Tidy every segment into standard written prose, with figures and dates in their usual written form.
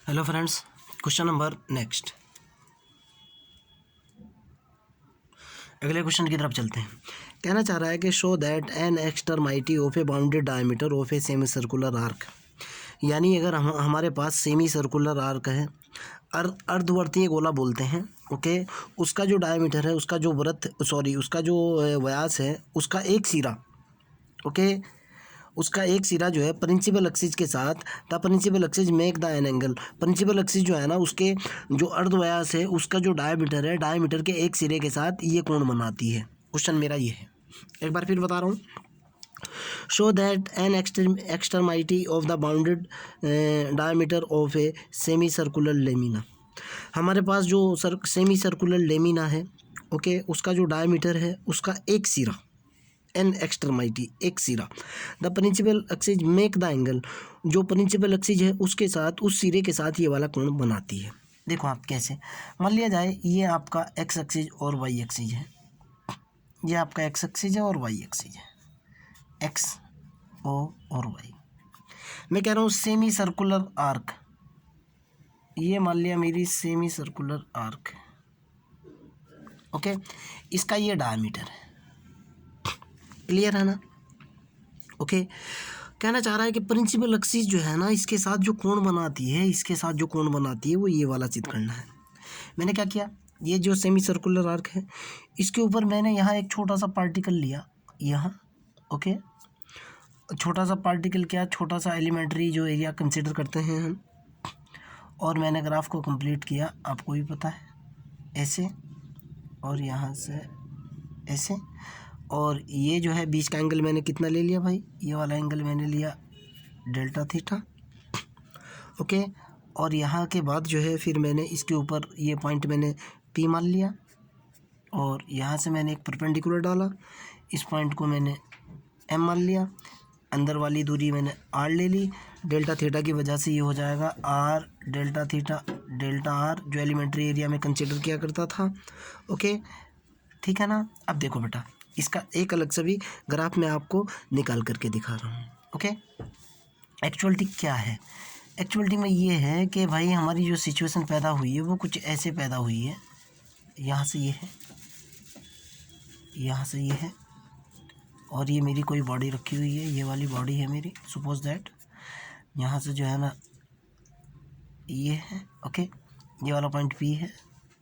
Hello friends, question number next. अगले question की तरफ चलते हैं। कहना चाह रहा है कि show that an extremity of a bounded diameter of a semi circular arc. यानी अगर हमारे पास सेमी सर्कुलर आर्क है, अर्धवर्तीय गोला बोलते हैं, ओके। उसका जो डायमीटर है, उसका जो उसका जो व्यास है, उसका एक सिरा, ओके, उसका एक सिरा जो है प्रिंसिपल एक्सिस के साथ, the principal axis make the an angle. Principal axis जो है ना, उसके जो अर्धव्यास है, उसका जो डायमीटर है, डायमीटर के एक सिरे के साथ ये कोण बनाती है। क्वेश्चन मेरा ये है, एक बार फिर बता रहा हूँ। Show that an extremity of the bounded diameter of a semi circular lamina. हमारे पास जो सेमी सर्कुलर लेमिना है, ओके, उसका जो डायमीटर है, उसका एक सिरा, एन एक्सट्रीमिटी, एक सिरा, the principal axis make the angle. जो प्रिंसिपल एक्सिस है उसके साथ, उस सिरे के साथ ये वाला कोण बनाती है। देखो आप कैसे, मान लिया जाए ये आपका एक्स एक्सिस और वाई एक्सिस है, ये आपका एक्स एक्सिस है और वाई एक्सिस है, एक्स ओ और वाई। मैं कह रहा हूँ सेमी सर्कुलर आर्क, ये मान लिया मेरी सेमी सर्कुलर आर्क, ओके, इसका ये डायमीटर है। क्लियर है ना? ओके। कहना चाह रहा है कि प्रिंसिपल एक्सिस जो है ना, इसके साथ जो कोण बनाती है, इसके साथ जो कोण बनाती है वो ये वाला चित्र करना है। मैंने क्या किया, ये जो सेमी सर्कुलर आर्क है, इसके ऊपर मैंने यहाँ एक छोटा सा पार्टिकल लिया, यहाँ, ओके। छोटा सा पार्टिकल, क्या, छोटा सा एलिमेंट्री जो एरिया कंसिडर करते हैं हम, और मैंने ग्राफ को कंप्लीट किया, आपको भी पता है, ऐसे, और यहाँ से ऐसे, और ये जो है बीच का एंगल मैंने कितना ले लिया भाई, ये वाला एंगल मैंने लिया डेल्टा थीटा, ओके। और यहाँ के बाद जो है फिर मैंने इसके ऊपर ये पॉइंट मैंने पी मान लिया, और यहाँ से मैंने एक परपेंडिकुलर डाला, इस पॉइंट को मैंने एम मान लिया, अंदर वाली दूरी मैंने आर ले ली। डेल्टा थीटा की वजह से ये हो जाएगा are delta theta delta are, जो एलिमेंट्री एरिया में कंसिडर किया करता था, ओके। ठीक है ना? अब देखो बेटा, इसका एक अलग से भी ग्राफ मैं आपको निकाल करके दिखा रहा हूँ, ओके। एक्चुअलिटी क्या है? एक्चुअलिटी में ये है कि भाई हमारी जो सिचुएशन पैदा हुई है वो कुछ ऐसे पैदा हुई है, यहाँ से ये है, यहाँ से ये है, और ये मेरी कोई बॉडी रखी हुई है, ये वाली बॉडी है मेरी, सपोज दैट। यहाँ से जो है ना ये है, ओके, ये वाला पॉइंट पी है,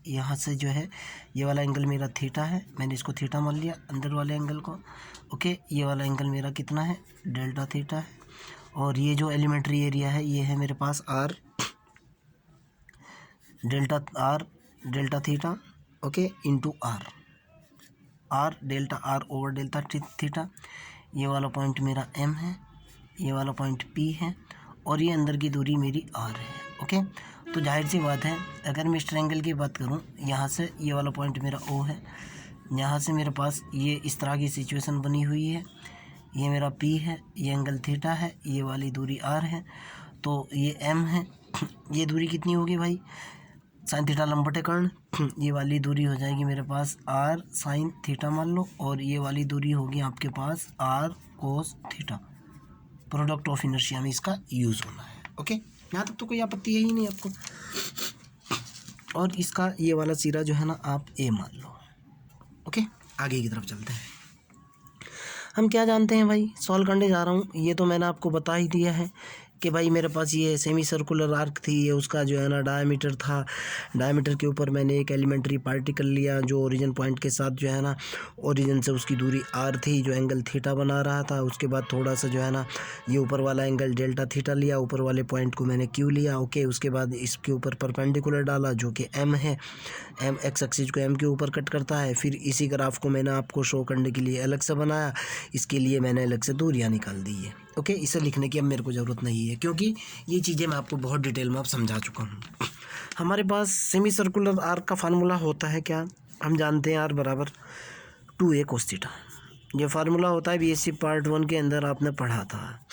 यहाँ से जो है ये वाला एंगल मेरा थीटा है, मैंने इसको थीटा मान लिया, अंदर वाले एंगल को, ओके। ये वाला एंगल मेरा कितना है, डेल्टा थीटा है, और ये जो एलिमेंट्री एरिया है ये है मेरे पास R delta theta, okay, into R delta R over delta theta. ये वाला पॉइंट मेरा एम है, ये वाला पॉइंट पी है, और ये अंदर की दूरी मेरी आर है, ओके। तो जाहिर सी बात है, अगर मैं इस ट्रायंगल की बात करूं, यहाँ से ये वाला पॉइंट मेरा ओ है, यहाँ से मेरे पास ये इस तरह की सिचुएशन बनी हुई है, ये मेरा पी है, ये एंगल थीटा है, ये वाली दूरी आर है, तो ये एम है। ये दूरी कितनी होगी भाई, साइन थीटा लंबटे कर्ण, ये वाली दूरी हो जाएगी मेरे पास आर साइन थीटा मान लो, और ये वाली दूरी होगी आपके पास R cos theta. Product of inertia में इसका यूज़ होना है, ओके। यहाँ तक तो कोई आपत्ति है ही नहीं आपको। और इसका ये वाला सिरा जो है ना, आप ए मान लो, ओके। आगे की तरफ चलते हैं। हम क्या जानते हैं भाई, सॉल्व करने जा रहा हूँ। ये तो मैंने आपको बता ही दिया है कि भाई मेरे पास ये सेमी सर्कुलर आर्क थी, ये उसका जो है ना डायमीटर था, डायमीटर के ऊपर मैंने एक एलिमेंट्री पार्टिकल लिया जो ओरिजिन पॉइंट के साथ जो है ना, ओरिजिन से उसकी दूरी आर थी, जो एंगल थीटा बना रहा था। उसके बाद थोड़ा सा जो है ना, ये ऊपर वाला एंगल डेल्टा थीटा लिया, ऊपर वाले पॉइंट को मैंने क्यू लिया, ओके। उसके बाद इसके ऊपर परपेंडिकुलर डाला जो कि एम है, एम एक्स एक्सिस को एम के ऊपर कट करता है। फिर इसी ग्राफ को मैंने आपको शो करने के लिए अलग से बनाया, इसके लिए मैंने अलग से दूरियाँ निकाल दी है, ओके। इसे लिखने की अब मेरे को ज़रूरत नहीं है, क्योंकि ये चीज़ें मैं आपको बहुत डिटेल में अब समझा चुका हूँ। हमारे पास सेमी सर्कुलर आर्क का फार्मूला होता है क्या, हम जानते हैं आर बराबर 2a cos थीटा। ये फार्मूला होता है बीएससी पार्ट 1 के अंदर आपने पढ़ा था।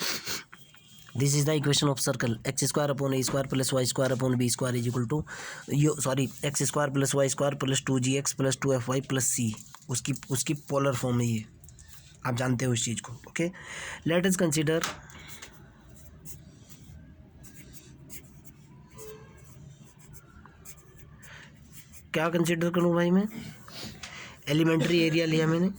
This is the equation of circle, x square upon a square plus y square upon b square is equal to x square plus y square plus 2gx plus 2fy plus c। उसकी polar form है ये, आप जानते हो इस चीज़ को, ओके। लेट अस कंसीडर क्या कंसिडर करूँ भाई मैं? एलिमेंट्री एरिया लिया मैंने,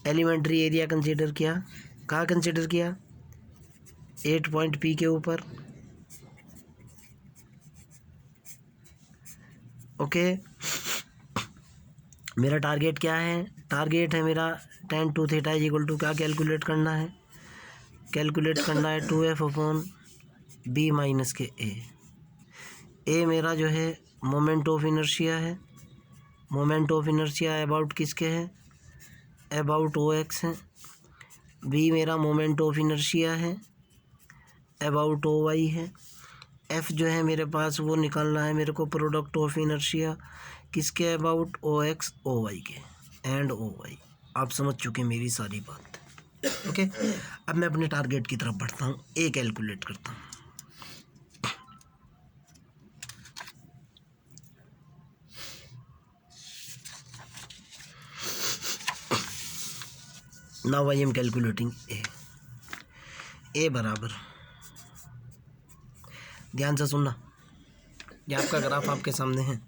एलिमेंट्री एरिया कंसिडर किया, कहाँ कंसिडर किया? 8 पॉइंट P के ऊपर। ओके, मेरा टारगेट क्या है? टारगेट है मेरा tan 2 theta is equal to क्या कैलकुलेट करना है? कैलकुलेट करना है 2F अपॉन B माइनस के ए मेरा जो है मोमेंट ऑफ इनर्शिया है। मोमेंट ऑफ इनर्शिया अबाउट किसके है? अबाउट OX है। B मेरा मोमेंट ऑफ इनर्शिया है, अबाउट OY है। F जो है मेरे पास वो निकालना है मेरे को, प्रोडक्ट ऑफ इनर्शिया किसके? अबाउट OX OY के एंड OY। आप समझ चुके मेरी सारी बात। ओके, अब मैं अपने टारगेट की तरफ बढ़ता हूँ, ए कैलकुलेट करता हूँ। नाउ आई एम कैलकुलेटिंग ए बराबर, ध्यान से सुनना, ये आपका ग्राफ आपके सामने है।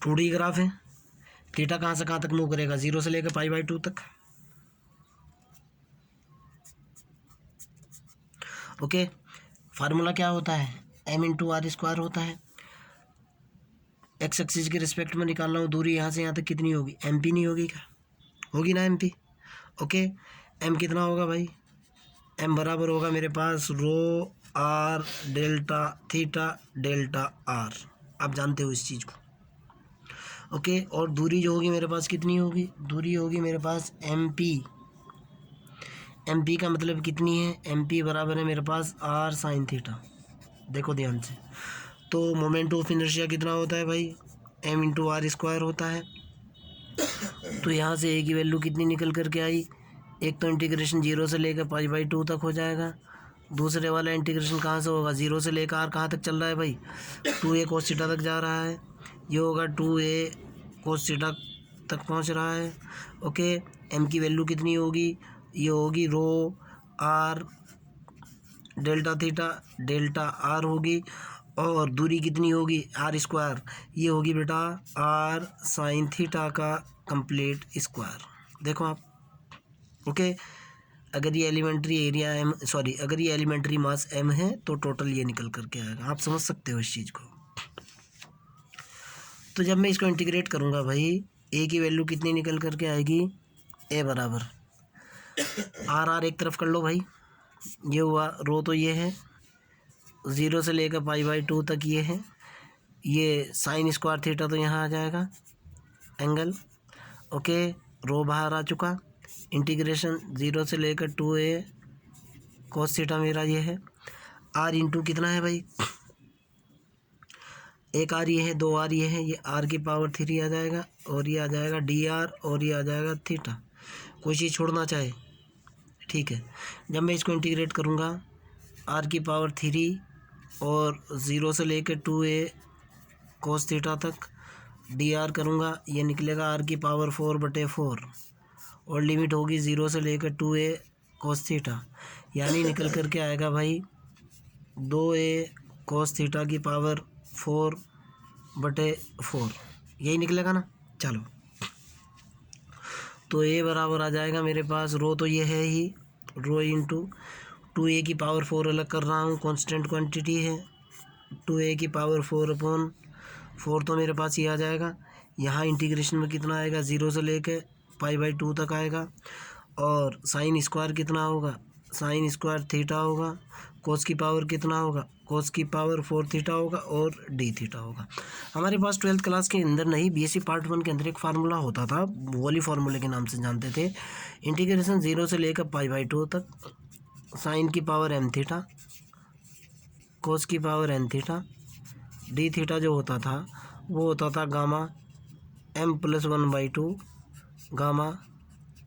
2D ग्राफ है। थीटा कहाँ से कहाँ तक मूव करेगा? 0 से लेकर π/2 तक। ओके, फार्मूला क्या होता है? m×r² होता है। एक्स एक्सिस के रिस्पेक्ट में निकाल रहा हूँ, दूरी यहाँ से यहाँ तक कितनी होगी? MP नहीं होगी क्या? होगी ना MP। ओके, m कितना होगा भाई? m बराबर होगा मेरे पास ρr delta theta delta r। आप जानते हो इस चीज़ को। ओके, और दूरी जो होगी मेरे पास कितनी होगी? दूरी होगी मेरे पास MP का मतलब कितनी है? MP बराबर है मेरे पास r साइन थीटा। देखो ध्यान से, तो मोमेंट ऑफ इनर्शिया कितना होता है भाई? m×r² होता है। तो यहाँ से a की वैल्यू कितनी निकल करके आई? एक तो इंटीग्रेशन 0 से लेकर π/2 तक हो जाएगा, दूसरे वाला इंटीग्रेशन कहाँ से होगा? 0 से लेकर r कहाँ तक चल रहा है भाई? 2a cos थीटा तक जा रहा है, ये होगा 2a cos थीटा तक पहुँच रहा है। ओके, m की वैल्यू कितनी होगी? ये होगी ρr delta theta delta r होगी, और दूरी कितनी होगी? r², ये होगी बेटा r साइन थीटा का कंप्लीट स्क्वायर। देखो आप। ओके, अगर ये एलिमेंट्री एरिया अगर ये एलिमेंट्री मास m है तो टोटल ये निकल करके आएगा। आप समझ सकते हो इस चीज़ को। तो जब मैं इसको इंटीग्रेट करूँगा भाई, a की वैल्यू कितनी निकल करके आएगी? a बराबर r एक तरफ कर लो भाई, ये हुआ रो, तो ये है 0 से लेकर π/2 तक ये है, ये sin² थीटा तो यहाँ आ जाएगा एंगल। ओके, रो बाहर आ चुका, इंटीग्रेशन 0 से लेकर 2a cos थीटा मेरा ये है। r इंटू कितना है भाई? एक r ये है, 2 r ये है, ये r की पावर 3 आ जाएगा, और ये आ जाएगा dr, और ये आ जाएगा थीटा। कोई चीज़ छोड़ना चाहे, ठीक है। जब मैं इसको इंटीग्रेट करूँगा r की पावर 3 और 0 से लेकर 2a cos थीटा तक dr करूँगा, ये निकलेगा r की पावर 4/4, और लिमिट होगी 0 से लेकर 2a cos थीटा, यानी निकल करके आएगा भाई 2a cos थीटा की पावर 4/4, यही निकलेगा ना। चलो, तो a बराबर आ जाएगा मेरे पास, रो तो ये है ही, रो इंटू 2a की पावर 4 अलग कर रहा हूँ, कांस्टेंट क्वांटिटी है, 2a की पावर 4/4 तो मेरे पास ये आ जाएगा। यहाँ इंटीग्रेशन में कितना आएगा? 0 से लेके π/2 तक आएगा, और sin² कितना होगा? sin² थीटा होगा, कोस की पावर कितना होगा? कोस की पावर 4 थीटा होगा, और d थीटा होगा। हमारे पास 12th क्लास के अंदर नहीं, BSc पार्ट 1 के अंदर एक फार्मूला होता था, वोली फार्मूले के नाम से जानते थे। इंटीग्रेशन 0 से लेकर π/2 तक साइन की पावर m थीटा, कोस की power n theta, d theta जो होता था वो होता था गामा m+1/2 गामा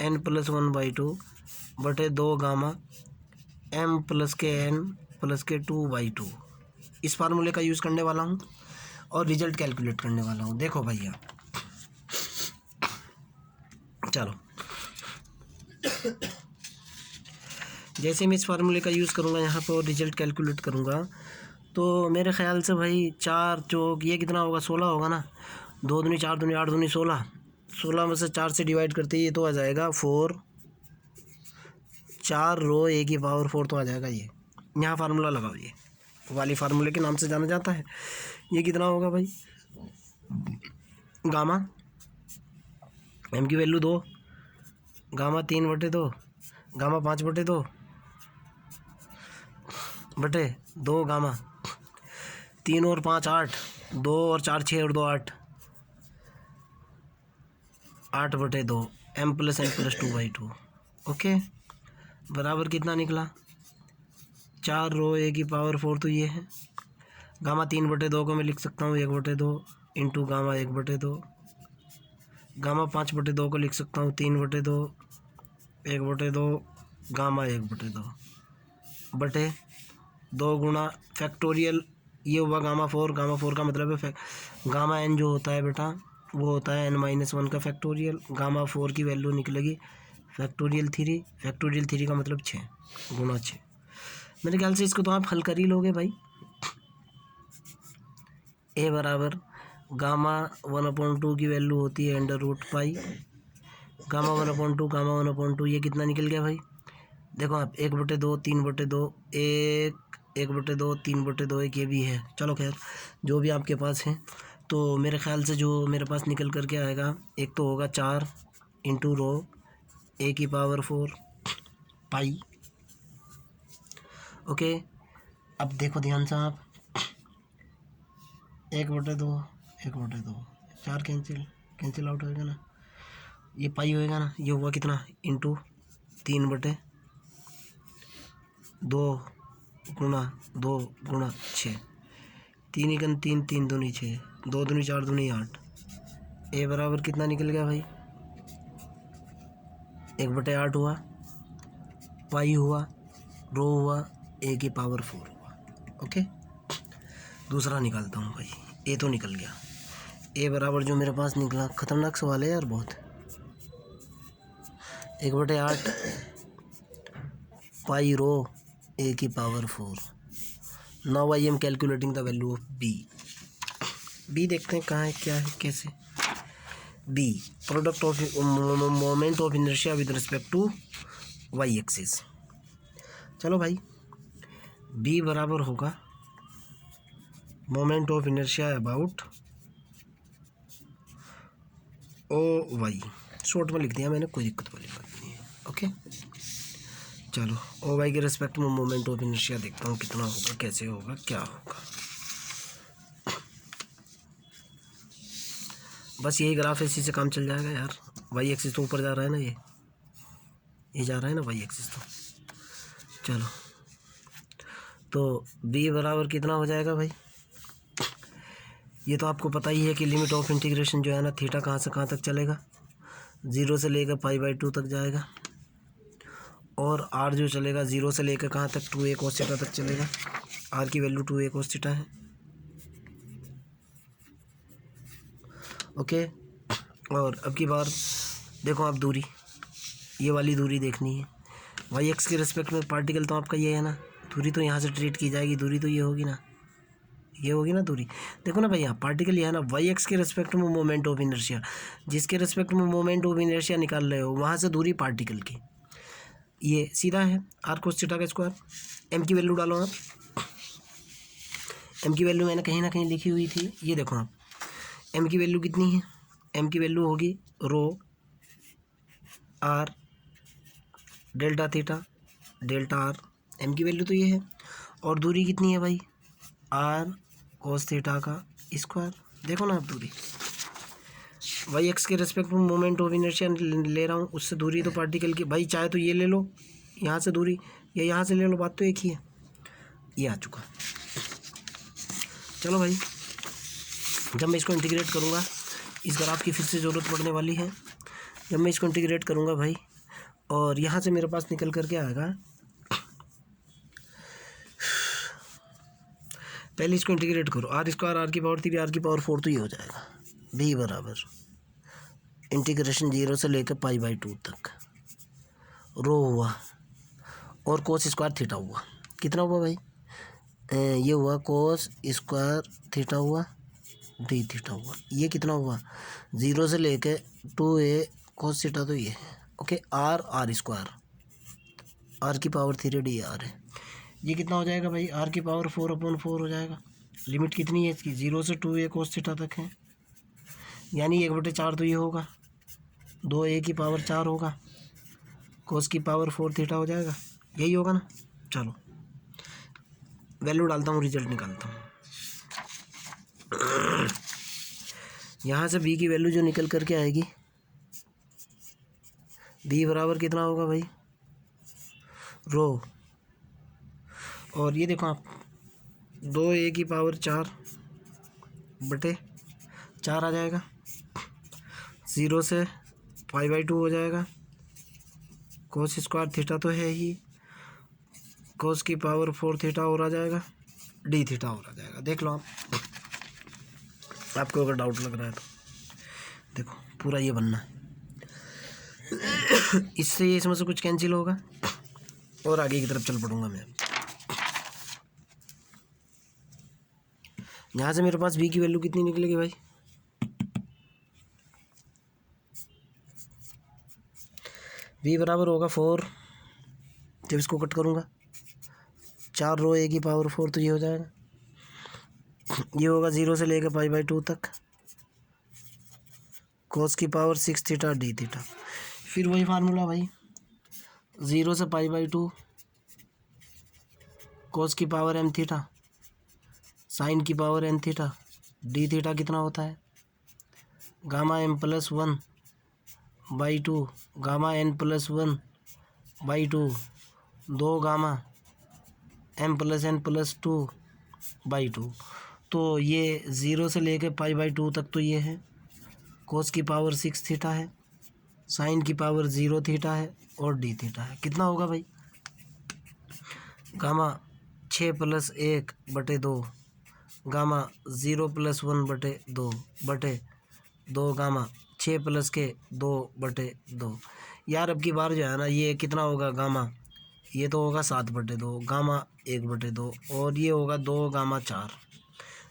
n+1/2 बटे 2 गामा m+n+2/2। इस फार्मूले का यूज़ करने वाला हूँ और रिजल्ट कैलकुलेट करने वाला हूँ। देखो भैया, चलो जैसे मैं इस फार्मूले का यूज़ करूँगा यहाँ पर और रिजल्ट कैलकुलेट करूँगा तो मेरे ख्याल से भाई 4 चौक ये कितना होगा 16 होगा ना, 2 दूनी 4 दूनी 8 दूनी 16, 16 में से 4 से डिवाइड करते ये तो आ जाएगा 4, 4 रो ए की पावर 4 तो आ जाएगा ये। यहाँ फार्मूला लगाओ, ये वाली फार्मूले के नाम से जाना जाता है। ये कितना होगा भाई, गामा एम की वैल्यू 2, गामा 3/2, गामा 5/2 गामा 3 और 5 8, 2 और 4 6 और 2 8, 8/2 m+n+2/2। ओके, बराबर कितना निकला, 4 रो ए की पावर 4 तो ये है। गामा 3/2 को मैं लिख सकता हूँ 1/2 इंटू गामा 1/2, गामा 5/2 को लिख सकता हूँ 3/2, 1/2 गामा 1/2 बटे 2 गुणा फैक्टोरियल, ये हुआ गामा 4, गामा 4 का मतलब है गामा एन जो होता है बेटा वो होता है n-1 का फैक्टोरियल, गामा 4 की वैल्यू निकलेगी फैक्टोरियल 3, फैक्टोरियल 3 का मतलब 6 गुणा 6। मेरे ख्याल से इसको तो आप हल कर ही लोगे भाई। ए बराबर गामा 1/2 की वैल्यू होती है √पाई, गामा 1/2 गामा 1/2 ये कितना निकल गया भाई, देखो आप 1/2 3/2 1/2 3/2 एक ये भी है। चलो खैर जो भी आपके पास है, तो मेरे ख्याल से जो मेरे पास निकल कर के आएगा, एक तो होगा 4 इंटू रो ए की पावर 4 पाई। ओके, अब देखो ध्यान से आप, 1/2 1/2 4 कैंसिल आउट होएगा ना, ये पाई होएगा ना, ये हुआ कितना इंटू 3/2 गुणा 2 गुणा 6, 3 एकन 3 3 दूनी 6, 2 दूनी 4 दूनी 8। ए बराबर कितना निकल गया भाई, 1/8 हुआ, पाई हुआ, रो हुआ, ए की पावर 4 हुआ। ओके, दूसरा निकालता हूँ भाई, ए तो निकल गया। ए बराबर जो मेरे पास निकला, खतरनाक सवाल है यार बहुत, 1/8 पाई रो ए की power 4। Now I am calculating the value of b देखते हैं कहाँ है, क्या है, कैसे। B product of moment of inertia with respect to y axis. चलो भाई, बी बराबर होगा moment of inertia about o y, short में लिख दिया मैंने, कोई दिक्कत वाली बात नहीं है। ओके, चलो ओ वाई के रिस्पेक्ट में मोमेंट ऑफ इनर्शिया देखता हूँ कितना होगा, कैसे होगा, क्या होगा। बस यही ग्राफ है, इसी से काम चल जाएगा यार। वाई एक्सिस तो ऊपर जा रहा है ना, ये जा रहा है ना वाई एक्सिस तो। चलो, तो बी बराबर कितना हो जाएगा भाई, ये तो आपको पता ही है कि लिमिट ऑफ इंटीग्रेशन जो है ना, थीटा कहाँ से कहाँ तक चलेगा, 0 से लेकर π/2 तक जाएगा, और आर जो चलेगा 0 से लेकर कहाँ तक, 2a cos थीटा तक चलेगा। आर की वैल्यू 2a cos थीटा है। ओके, और अब की बार देखो आप, दूरी ये वाली दूरी देखनी है, वाई एक्स के रिस्पेक्ट में पार्टिकल तो आपका ये है ना, दूरी तो यहाँ से ट्रीट की जाएगी, दूरी तो ये होगी ना, ये होगी ना दूरी। देखो ना भैया, पार्टिकल ये है ना, वाई एक्स के रिस्पेक्ट में मोमेंट ऑफ इनर्शिया, जिसके रिस्पेक्ट में मोमेंट ऑफ इनर्शिया निकाल रहे हो वहाँ से दूरी पार्टिकल की, ये सीधा है आर कोस थीटा का स्क्वायर। एम की वैल्यू डालो आप, एम की वैल्यू मैंने कहीं ना कहीं लिखी हुई थी, ये देखो आप, एम की वैल्यू कितनी है, एम की वैल्यू होगी rho R delta theta delta R, M की वैल्यू तो ये है, और दूरी कितनी है भाई, आर कोस थीटा का स्क्वायर। देखो ना आप, दूरी वाई एक्स के रेस्पेक्ट में मोमेंट ऑफ इनर्शिया ले रहा हूँ, उससे दूरी तो पार्टिकल की, भाई चाहे तो ये ले लो यहाँ से दूरी, या यहाँ से ले लो, बात तो एक ही है। ये आ चुका। चलो भाई, जब मैं इसको इंटीग्रेट करूँगा, इस ग्राफ की फिर से ज़रूरत पड़ने वाली है। जब मैं इसको इंटीग्रेट करूँगा भाई, और यहाँ से मेरे पास निकल कर के आएगा, पहले इसको इंटीग्रेट करो, आर स्क्वायर आर की पावर 3 आर की पावर 4 तो ये हो जाएगा। बी बराबर इंटीग्रेशन 0 से लेकर π/2 तक रो हुआ, और कोस स्क्वायर थीटा हुआ। कितना हुआ भाई? ये हुआ कोस स्क्वायर थीटा हुआ, डी थीटा हुआ। ये कितना हुआ? 0 से लेके 2a कोस थीटा तो ये है। ओके, आर स्क्वायर, आर की पावर 3 आर है। ये कितना हो जाएगा भाई? आर की पावर 4/4 हो जाएगा। लिमिट कितनी है इसकी? 0 से 2a कोस थीटा तक है, यानी 1/4 तो ये होगा, 2a की पावर 4 होगा, कोस की पावर 4 थीटा हो जाएगा। यही होगा ना? चलो वैल्यू डालता हूँ, रिजल्ट निकालता हूँ। यहाँ से b की वैल्यू जो निकल करके आएगी, b बराबर कितना होगा भाई? रो, और ये देखो आप, 2a की पावर 4/4 आ जाएगा, 0 से π/2 हो जाएगा, कोस स्क्वायर थीटा तो है ही, कोस की पावर 4 थीटा और आ जाएगा, डी थीटा और आ जाएगा। देख लो आप, आपको अगर डाउट लग रहा है तो देखो पूरा ये बनना है। इससे ये इसमें से कुछ कैंसिल होगा और आगे की तरफ चल पड़ूंगा मैं। यहाँ से मेरे पास b की वैल्यू कितनी निकलेगी भाई? b बराबर होगा 4, जब इसको कट करूँगा 4 रो a की पावर 4 तो ये हो जाएगा, ये होगा 0 से लेकर π/2 तक, कोस की पावर 6 थीटा डी थीटा। फिर वही फार्मूला भाई, 0 से π/2 कोस की पावर m थीटा, साइन की power n theta, D theta कितना होता है? Gamma m+1/2 gamma n+1/2 2 gamma m+n+2/2। तो ये 0 से लेके π/2 तक तो ये है, कोस की पावर 6 थीटा है, साइन की पावर 0 थीटा है और डी थीटा है। कितना होगा भाई? Gamma 6+1/2 gamma 0+1/2 gamma 6+2/2। यार अब की बार जो है ना, ये कितना होगा गामा? ये तो होगा 7/2 गामा 1/2 और ये होगा 2 गामा 4।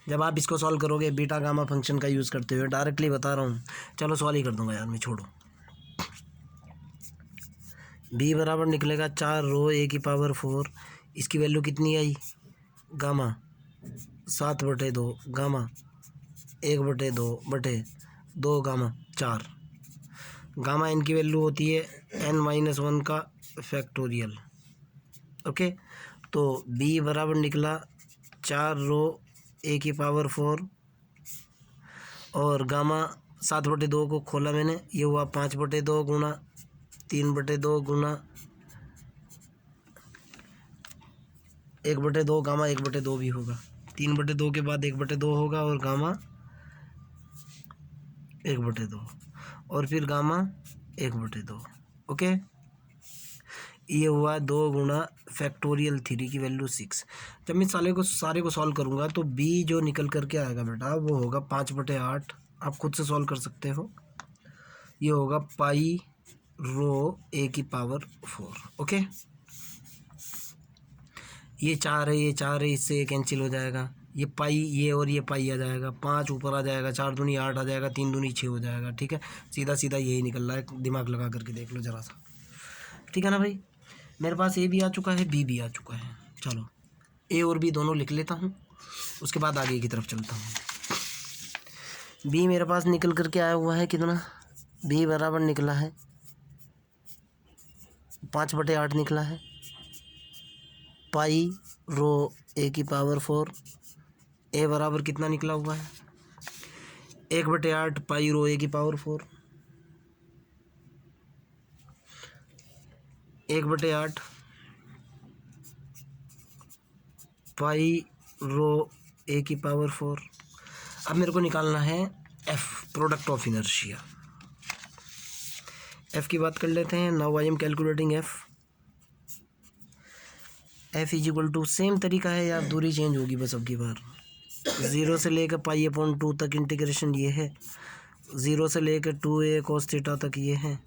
जब आप इसको सॉल्व करोगे बीटा गामा फंक्शन का यूज़ करते हुए, डायरेक्टली बता रहा हूँ, चलो सॉल्व ही कर दूंगा यार मैं, छोड़ो। b बराबर निकलेगा 4 रो a की पावर 4, इसकी वैल्यू कितनी आई? Gamma 7/2 gamma 1/2 gamma 4। Gamma n की वैल्यू होती है n-1 का फैक्टोरियल। ओके, तो b बराबर निकला 4 रो a की पावर 4 और गामा 7/2 को खोला मैंने, ये हुआ 5/2 गुना 3/2 गुना 1/2 गामा 1/2 भी होगा, 3/2 के बाद 1/2 होगा और गामा 1/2 और फिर गामा 1/2। ओके, ये हुआ 2 गुना फैक्टोरियल 3 की वैल्यू 6। जब मैं सारे को सॉल्व करूँगा तो b जो निकल करके आएगा बेटा वो होगा 5/8। आप खुद से सॉल्व कर सकते हो। ये होगा पाई रो a की पावर 4। ओके, ये 4 है, ये 4 है, इससे ये कैंसिल हो जाएगा, ये पाई, ये और ये पाई आ जाएगा, 5 ऊपर आ जाएगा, 4 दूनी 8 आ जाएगा, 3 दूनी 6 हो जाएगा। ठीक है, सीधा सीधा यही निकल रहा है, दिमाग लगा करके देख लो ज़रा सा। ठीक है ना भाई? मेरे पास a भी आ चुका है, b भी आ चुका है। चलो a और b दोनों लिख लेता हूँ, उसके बाद आगे की तरफ चलता हूँ। b मेरे पास निकल करके आया हुआ है कितना? b बराबर निकला है 5/8 निकला है, पाई रो a की पावर 4। a बराबर कितना निकला हुआ है? 1/8 पाई रो a की पावर 4, 1/8 पाई रो a की पावर 4। अब मेरे को निकालना है f, product of inertia. f की बात कर लेते हैं। Now I am calculating f is equal to, same तरीका है यार, दूरी चेंज होगी बस अब की बार। 0 से लेकर π/2 तक इंटीग्रेशन ये है, 0 से लेकर 2a cos थीटा तक ये है,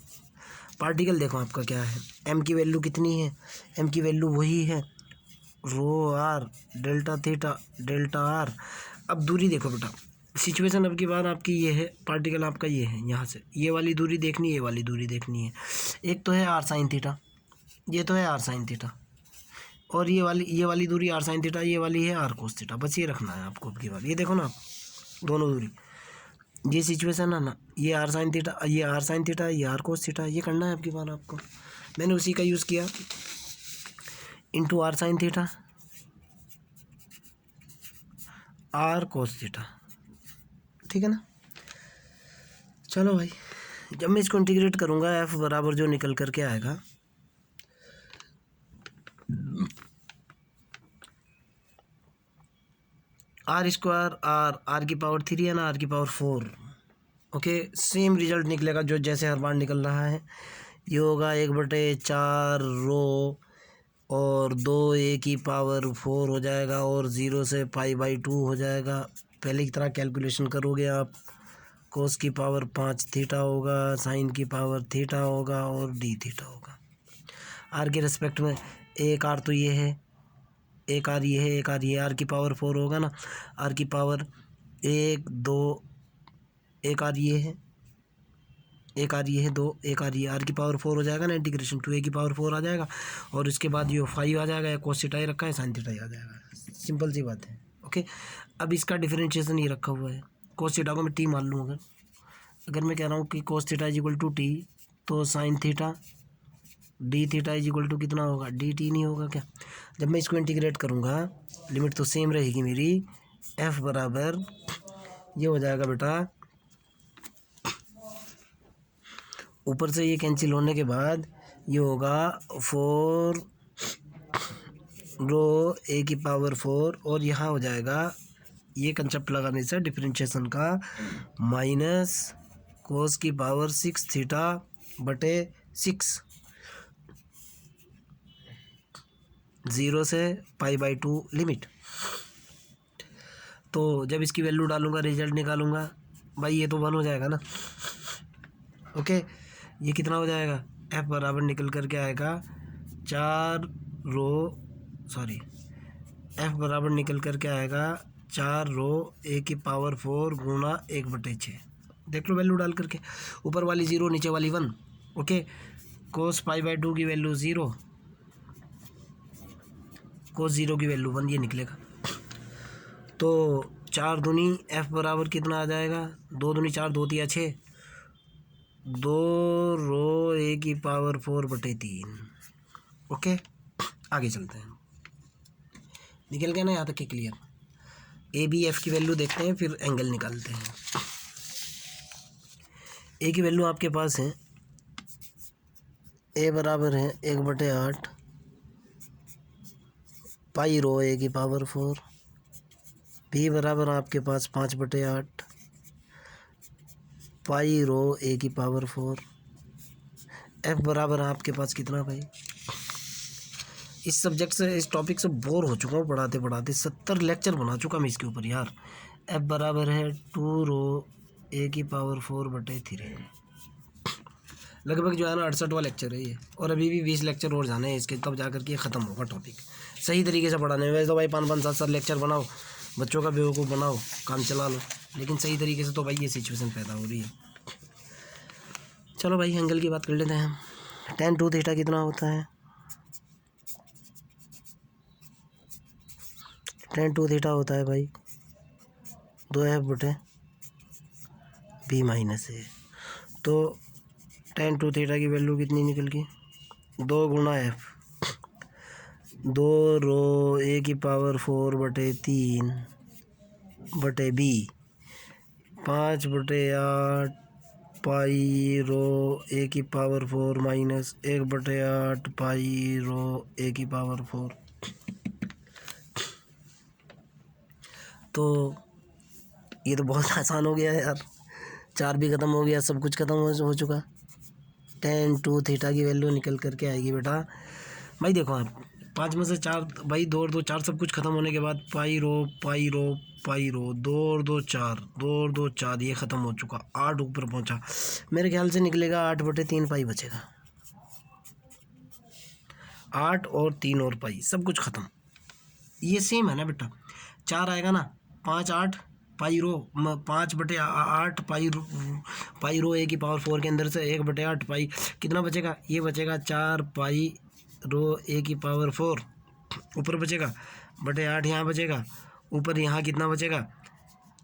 पार्टिकल देखो आपका क्या है, एम की वैल्यू कितनी है, एम की वैल्यू वही है rho R delta theta delta R. अब दूरी देखो बेटा, सिचुएशन अब की बार आपकी ये है, पार्टिकल आपका ये है, यहाँ से ये वाली दूरी देखनी है, ये वाली दूरी देखनी है। एक तो है आर साइन थीटा, ये तो है आर साइन थीटा, और ये वाली दूरी आर साइन थीटा, ये वाली है आर कोस थीटा। बस ये रखना है आपको अब की बार। ये देखो ना आप, दोनों दूरी, ये सिचुएशन है ना, ये आर साइन थीटा, ये आर साइन थीटा, ये आर कोस थीटा, ये करना है आपकी बार आपको। मैंने उसी का यूज़ किया, into r sine theta r cos theta, ठीक है ना। चलो भाई, जब मैं इसको इंटीग्रेट करूँगा एफ बराबर जो निकल करके आएगा, आर स्क्वायर आर की पावर 3 है ना, आर की पावर 4, ओके, सेम रिजल्ट निकलेगा जो जैसे हर बार निकल रहा है। ये होगा 1/4 रो और 2 की पावर 4 हो जाएगा, और 0 से π/2 हो जाएगा। पहले की तरह कैलकुलेशन करोगे आप, कोस की पावर 5 थीटा होगा, साइन की पावर थीटा होगा, और डी थीटा होगा। आर के रिस्पेक्ट में एक आर तो ये है, एक आर ये है, एक आर ये, आर की पावर 4 होगा ना, आर की पावर 1 2, एक आर ये है, एक आर ये है 2, एक आर ये, आर की पावर 4 हो जाएगा ना, इंटीग्रेशन 2a की पावर 4 आ जाएगा, और इसके बाद ये 5 आ जाएगा, या कोस थीटा ही रखा है, साइन थीटा ही आ जाएगा। सिंपल सी बात है, ओके। अब इसका डिफरेंशिएशन ये रखा हुआ है, कोस थीटा को मैं टी मान लूँ। अगर मैं कह रहा हूँ कि cos theta is equal to T, तो sine theta D theta is equal to कितना होगा, डी टी नहीं होगा क्या। जब मैं इसको इंटीग्रेट करूँगा, लिमिट तो सेम रहेगी मेरी, एफ बराबर ये हो जाएगा बेटा, ऊपर से ये कैंसिल होने के बाद ये होगा 4 रो ए की पावर 4, और यहाँ हो जाएगा ये कंसेप्ट लगाने से डिफरेंशिएशन का, माइनस कोस की पावर 6 थीटा बटे 6, 0 से π/2 लिमिट। तो जब इसकी वैल्यू डालूंगा, रिजल्ट निकालूंगा, भाई ये तो 1 हो जाएगा ना, ओके। ये कितना हो जाएगा, एफ बराबर निकल करके आएगा 4 रो, सॉरी, एफ बराबर निकल करके आएगा 4 रो ए की पावर 4 गुणा 1/6। देख लो वैल्यू डाल करके, ऊपर वाली 0 नीचे वाली 1, ओके। कोस π/2 की वैल्यू 0, कोस 0 की वैल्यू 1, ये निकलेगा। तो 4 दूनी एफ बराबर कितना आ जाएगा, 2 दूनी 4, 2 तिया 6, 2 रो ए की पावर 4/3, ओके। आगे चलते हैं, निकल गया ना यहाँ तक के क्लियर। ए बी एफ की वैल्यू देखते हैं, फिर एंगल निकालते हैं। ए की वैल्यू आपके पास है, ए बराबर है 1/8 पाई रो ए की पावर 4, बी बराबर आपके पास 5/8 पाई रो ए की पावर 4, एफ बराबर आपके पास कितना भाई। इस सब्जेक्ट से, इस टॉपिक से बोर हो चुका हूँ पढ़ाते पढ़ाते, 70 लेक्चर बना चुका मैं इसके ऊपर यार। एफ बराबर है 2 रो ए की पावर 4/3, लगभग जो है ना 68वां लेक्चर है ये, और अभी भी 20 लेक्चर और जाने हैं इसके, तब जाकर के ख़त्म होगा टॉपिक सही तरीके से पढ़ाने में। वैसे तो भाई 5-5 7-7 लेक्चर बनाओ, बच्चों का बेवकूफ़ बनाओ, काम चला लो, लेकिन सही तरीके से तो भाई ये सिचुएशन पैदा हो रही है। चलो भाई एंगल की बात कर लेते हैं हम। tan 2 थीटा कितना होता है, tan 2 थीटा होता है भाई 2f/b माइनस ए। तो tan 2 थीटा की वैल्यू कितनी निकल गई, 2 गुणा एफ, 2 रो ए की पावर 4/3 बटे बी, 5/8 पाई रो ए की power 4 minus 1/8 pi rho a की पावर 4। तो ये तो बहुत आसान हो गया यार, 4 भी ख़त्म हो गया, सब कुछ ख़त्म हो चुका। tan 2 थीटा की वैल्यू निकल करके आएगी बेटा, भाई देखो आप 5 में से 4, भाई 2 और 2 4, सब कुछ ख़त्म होने के बाद पाई रो पाई रो पाई रो, 2 और 2 4, 2 और 2 4, ये ख़त्म हो चुका, 8 ऊपर पहुंचा। मेरे ख्याल से निकलेगा 8/3 पाई बचेगा, 8 और 3 और पाई, सब कुछ ख़त्म। ये सेम है ना बेटा, 4 आएगा ना, 5 8 पाई रो 5/8 पाई रो A⁴ के अंदर से 1/8 पाई, कितना बचेगा, ये बचेगा 4 पाई रो A⁴, ऊपर बचेगा /8, यहाँ बचेगा ऊपर, यहाँ कितना बचेगा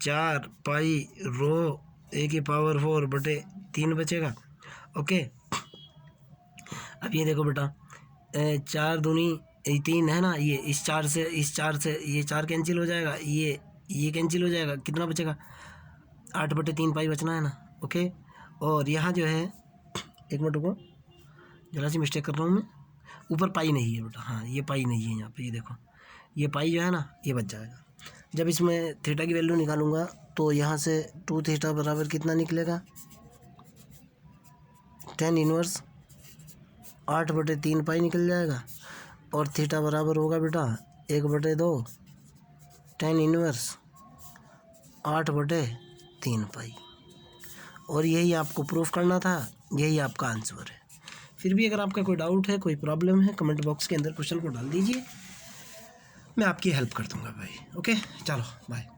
4 पाई रो A⁴/3 बचेगा। ओके, अब ये देखो बेटा, 4 दूनी 3 है ना, ये इस 4 से ये 4 कैंसिल हो जाएगा, ये कैंसिल हो जाएगा, कितना बचेगा 8/3 पाई बचना है ना। ओके, और यहाँ जो है, एक मिनट रुको, जरा सी मिस्टेक कर रहा हूँ मैं, ऊपर पाई नहीं है बेटा, हाँ ये पाई नहीं है यहाँ पे, ये देखो ये पाई जो है ना ये बच जाएगा। जब इसमें थीटा की वैल्यू निकालूंगा तो यहाँ से 2 थीटा बराबर कितना निकलेगा, tan इनवर्स 8/3 पाई निकल जाएगा, और थीटा बराबर होगा बेटा 1/2 tan इनवर्स 8/3 पाई। और यही आपको प्रूफ करना था, यही आपका आंसर है। फिर भी अगर आपका कोई डाउट है, कोई प्रॉब्लम है, कमेंट बॉक्स के अंदर क्वेश्चन को डाल दीजिए, मैं आपकी हेल्प कर दूंगा भाई। ओके, चलो बाय।